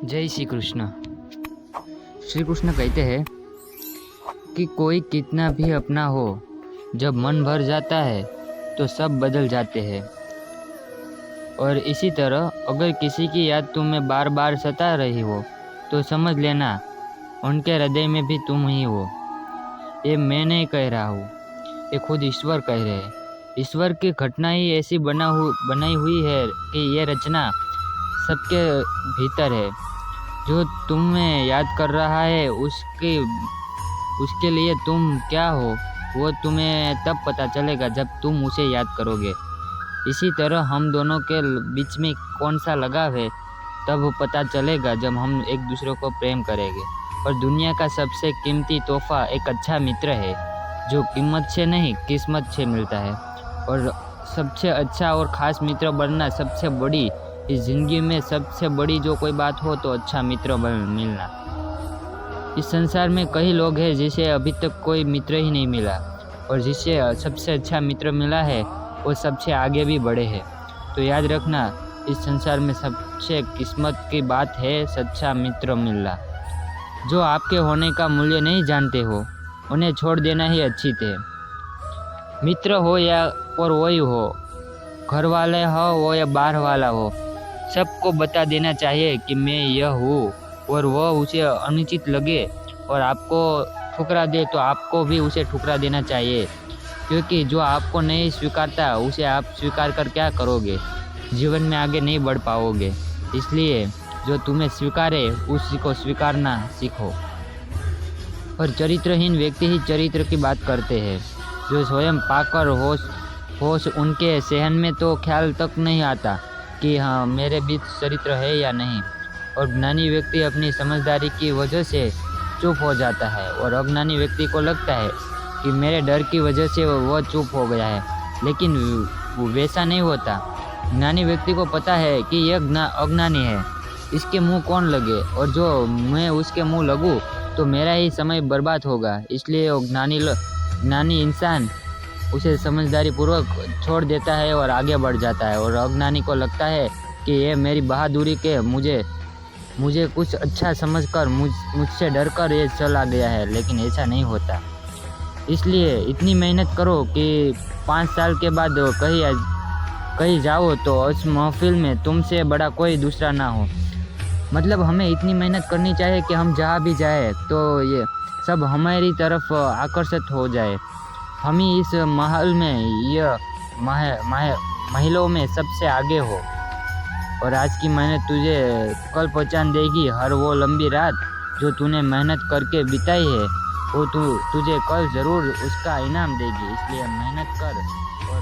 जय श्री कृष्ण। श्री कृष्ण कहते हैं कि कोई कितना भी अपना हो, जब मन भर जाता है तो सब बदल जाते हैं। और इसी तरह अगर किसी की याद तुम्हें बार बार सता रही हो तो समझ लेना उनके हृदय में भी तुम ही हो। ये मैं नहीं कह रहा हूँ, ये खुद ईश्वर कह रहे हैं। ईश्वर की घटना ही ऐसी बनाई हुई है कि ये रचना सबके भीतर है। जो तुम्हें याद कर रहा है उसके लिए तुम क्या हो वो तुम्हें तब पता चलेगा जब तुम उसे याद करोगे। इसी तरह हम दोनों के बीच में कौन सा लगाव है तब पता चलेगा जब हम एक दूसरे को प्रेम करेंगे। और दुनिया का सबसे कीमती तोहफा एक अच्छा मित्र है, जो कीमत से नहीं किस्मत से मिलता है। और सबसे अच्छा और ख़ास मित्र बनना सबसे बड़ी, इस ज़िंदगी में सबसे बड़ी जो कोई बात हो तो अच्छा मित्र मिलना। इस संसार में कई लोग हैं जिसे अभी तक कोई मित्र ही नहीं मिला, और जिसे सबसे अच्छा मित्र मिला है वो सबसे आगे भी बढ़े हैं। तो याद रखना, इस संसार में सबसे किस्मत की बात है सच्चा मित्र मिलना। जो आपके होने का मूल्य नहीं जानते हो उन्हें छोड़ देना ही अच्छी थे। मित्र हो या और वही हो, घर वाले हो वो या बाहर वाला हो, सबको बता देना चाहिए कि मैं यह हूँ। और वह उसे अनुचित लगे और आपको ठुकरा दे तो आपको भी उसे ठुकरा देना चाहिए, क्योंकि जो आपको नहीं स्वीकारता उसे आप स्वीकार कर क्या करोगे, जीवन में आगे नहीं बढ़ पाओगे। इसलिए जो तुम्हें स्वीकारे उसी को स्वीकारना सीखो। पर चरित्रहीन व्यक्ति ही चरित्र की बात करते हैं। जो स्वयं पाकर होश उनके सहन में तो ख्याल तक नहीं आता कि हाँ मेरे बीच चरित्र है या नहीं। और ज्ञानी व्यक्ति अपनी समझदारी की वजह से चुप हो जाता है, और अज्ञानी व्यक्ति को लगता है कि मेरे डर की वजह से वह चुप हो गया है, लेकिन वो वैसा नहीं होता। ज्ञानी व्यक्ति को पता है कि यह अज्ञानी है, इसके मुंह कौन लगे, और जो मैं उसके मुंह लगूँ तो मेरा ही समय बर्बाद होगा। इसलिए वो ज्ञानी इंसान उसे समझदारी पूर्वक छोड़ देता है और आगे बढ़ जाता है। और अज्ञानी को लगता है कि ये मेरी बहादुरी के मुझे कुछ अच्छा समझकर मुझसे डरकर ये चला गया है, लेकिन ऐसा नहीं होता। इसलिए इतनी मेहनत करो कि 5 साल के बाद कहीं जाओ तो उस महफिल में तुमसे बड़ा कोई दूसरा ना हो। मतलब हमें इतनी मेहनत करनी चाहिए कि हम जहाँ भी जाए तो ये सब हमारी तरफ आकर्षित हो जाए। हम ही इस महल में यह महिलाओं में सबसे आगे हो। और आज की मेहनत तुझे कल पहचान देगी। हर वो लंबी रात जो तूने मेहनत करके बिताई है वो तुझे कल ज़रूर उसका इनाम देगी। इसलिए मेहनत कर और